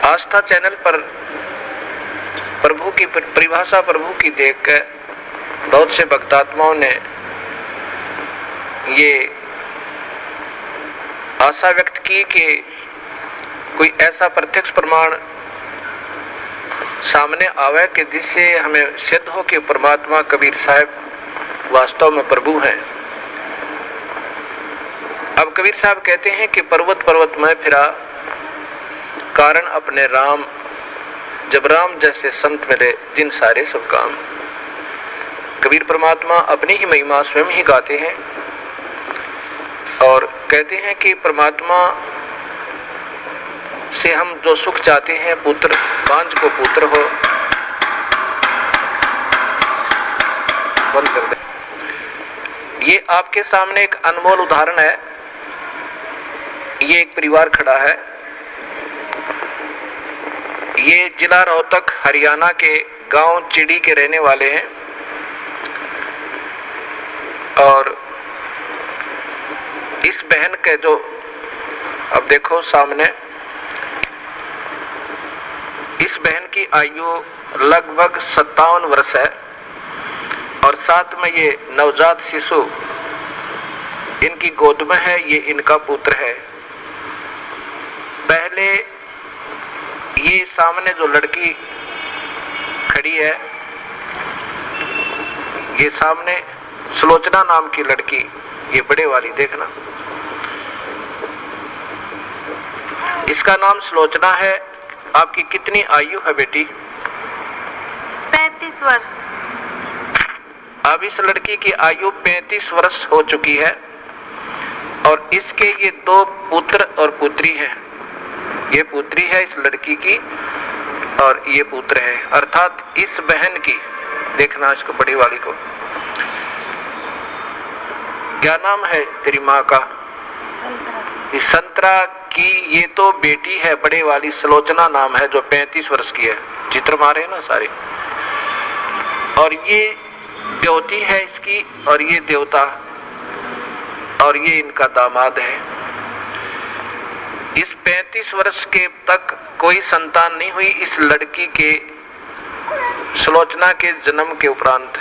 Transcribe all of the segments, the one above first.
आस्था channel पर प्रभु की परिभाषा प्रभु की देखकर बहुत से भक्तात्माओं ने ये आशा व्यक्त की कि कोई ऐसा प्रत्यक्ष प्रमाण सामने आवे कि जिससे हमें सिद्ध हो कि परमात्मा कबीर साहब वास्तव में प्रभु हैं। अब कबीर साहब कहते हैं कि पर्वत पर्वत में फिरा कारण अपने राम, जब राम जैसे संत मिले जिन सारे सब काम। कबीर परमात्मा अपनी ही महिमा स्वयं ही गाते हैं और कहते हैं कि परमात्मा से हम जो सुख चाहते हैं, पुत्र बांझ को पुत्र हो, बंद कर दे। ये आपके सामने एक अनमोल उदाहरण है। ये एक परिवार खड़ा है। ये जिला रोहतक हरियाणा के गांव चिड़ी के रहने वाले हैं और इस बहन के जो अब देखो सामने, इस बहन की आयु लगभग 57 वर्ष है और साथ में ये नवजात शिशु इनकी गोद में है। ये इनका पुत्र है। पहले ये सामने जो लड़की खड़ी है, ये सामने सुलोचना नाम की लड़की, ये बड़े वाली देखना, इसका नाम सुलोचना है। आपकी कितनी आयु है बेटी? 35 वर्ष। अब इस लड़की की आयु 35 वर्ष हो चुकी है और इसके ये 2 पुत्र और पुत्री हैं। ये पुत्री है इस लड़की की और ये पुत्र है, अर्थात इस बहन की, देखना इसको बड़ी वाली को, क्या नाम है तेरी माँ का? संतरा की ये तो बेटी है, बड़े वाली सुलोचना नाम है, जो 35 वर्ष की है। चित्र मारे ना सारे। और ये देवती है इसकी और ये देवता और ये इनका दामाद है। इस 35 वर्ष के तक कोई संतान नहीं हुई इस लड़की के, सुलोचना के जन्म के उपरांत।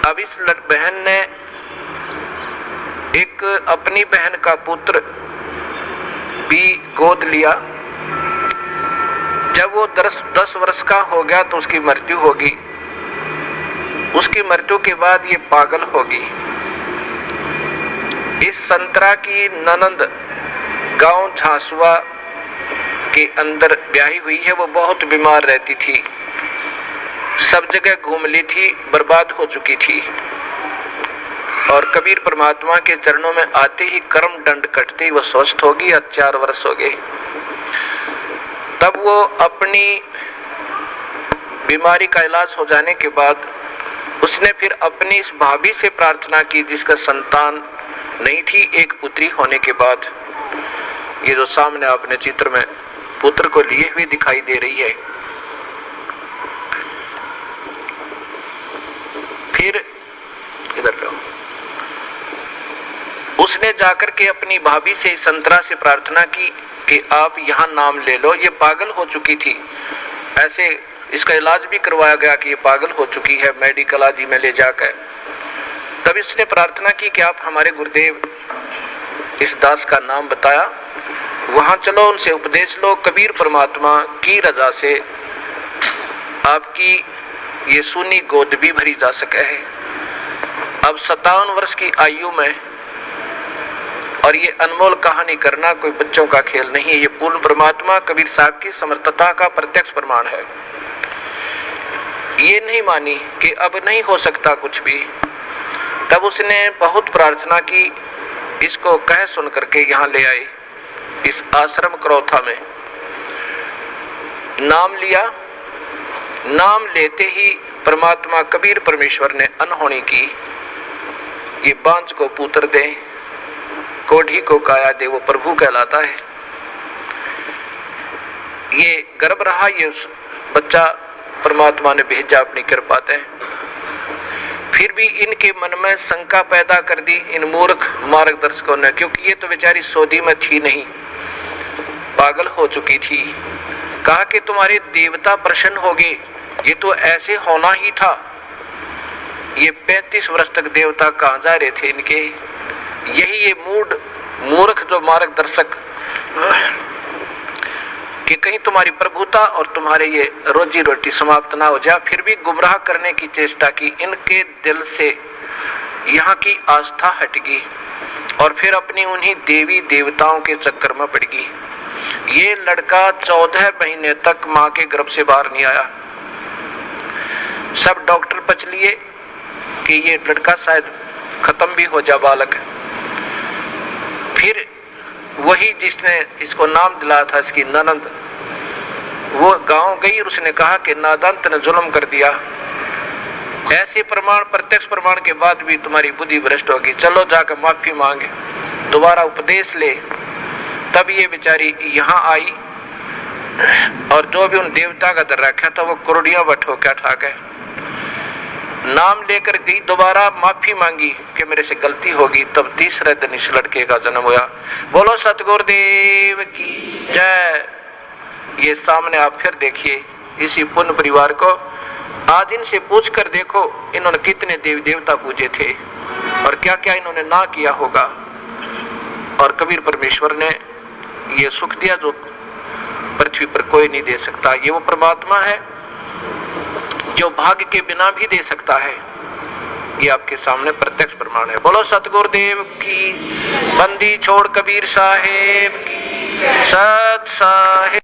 अब इस बहन ने एक अपनी बहन का पुत्र भी गोद लिया। जब वो 10 वर्ष का हो गया तो उसकी मृत्यु होगी। उसकी मृत्यु के बाद ये पागल होगी। इस संतरा की ननंद गांव झांसुआ के अंदर ब्याही हुई है। वो बहुत बीमार रहती थी, सब जगह घूम ली थी, बर्बाद हो चुकी थी और कबीर परमात्मा के चरणों में आते ही कर्म दंड कटते ही वो स्वस्थ होगी। 4 वर्ष हो गए। तब वो अपनी बीमारी का इलाज हो जाने के बाद उसने फिर अपनी इस भाभी से प्रार्थना की जिसका संतान नहीं थी। एक पुत्री होने के बाद ये जो सामने आपने चित्र में पुत्र को लिए हुए दिखाई दे रही है। फिर इधर लो, उसने जाकर के अपनी भाभी से संतरा से प्रार्थना की कि आप यहाँ नाम ले लो। ये पागल हो चुकी थी, ऐसे इसका इलाज भी करवाया गया कि ये पागल हो चुकी है, मेडिकल आदि में ले जाकर। तब इसने प्रार्थना की कि आप हमारे गुरुदेव इस दास का नाम बताया, वहां चलो, उनसे उपदेश लो। कबीर परमात्मा की रजा से आपकी ये सुनी गोद भी भरी जा सके है। अब 57 वर्ष की आयु में, और ये अनमोल कहानी करना कोई बच्चों का खेल नहीं है। ये पूर्ण परमात्मा कबीर साहब की समर्थता का प्रत्यक्ष प्रमाण है। ये नहीं मानी कि अब नहीं हो सकता कुछ भी। तब उसने बहुत प्रार्थना की, इसको कह सुन करके यहाँ ले आए इस आश्रम करौथा में। नाम लिया। नाम लेते ही परमात्मा कबीर परमेश्वर ने अनहोनी की। ये बांझ को पुत्र दे, कोढ़ी को काया दे, वो प्रभु कहलाता है। ये गर्भ रहा, ये बच्चा परमात्मा ने भेजा अपनी कृपा से। फिर भी इनके मन में शंका पैदा कर दी इन मूर्ख मार्गदर्शकों ने, क्योंकि ये तो बेचारी सऊदी में थी नहीं। पागल हो चुकी थी। कहा कि तुम्हारे देवता प्रसन्न हो गए, ये तो ऐसे होना ही था। ये 35 वर्ष तक देवता कहाँ जा रहे थे इनके। यही ये मूर्ख जो मार्गदर्शक कि कहीं तुम्हारी प्रभुता और तुम्हारे ये रोजी रोटी समाप्त ना हो जाए, फिर भी गुमराह करने की चेष्टा की। इनके दिल से यहाँ की आस्था हट गई और फिर अपनी उन्हीं देवी देवताओं के चक्कर में पड़ गई। ये लड़का 14 महीने तक माँ के गर्भ से बाहर नहीं आया। सब डॉक्टर पच लिए कि ये लड़का शायद खत्म भी हो जा बालक। फिर वही जिसने इसको नाम दिलाया था, इसकी ननद, वो गांव गई और उसने कहा कि नादान तने जुल्म कर दिया। ऐसे प्रमाण, प्रत्यक्ष प्रमाण के बाद भी तुम्हारी बुद्धि भ्रष्ट होगी, चलो जाकर माफी मांगे, दोबारा उपदेश ले। तब ये बेचारी यहाँ आई और जो भी उन देवता का दर रखा था वो कुर्डियां बठो क्या ठा गए। नाम लेकर गई, दोबारा माफी मांगी कि मेरे से गलती होगी। तब तीसरे दिन इस लड़के का जन्म हुआ। बोलो सतगुरुदेव की जय। ये सामने आप फिर देखिए इसी पुण्य परिवार को। आज इनसे पूछ कर देखो इन्होंने कितने देवी देवता पूजे थे और क्या क्या इन्होंने ना किया होगा। और कबीर परमेश्वर ने ये सुख दिया जो पृथ्वी पर कोई नहीं दे सकता। ये वो परमात्मा है जो भाग्य के बिना भी दे सकता है। ये आपके सामने प्रत्यक्ष प्रमाण है। बोलो सतगुरुदेव की। बंदी छोड़ कबीर साहेब की। सत साहेब।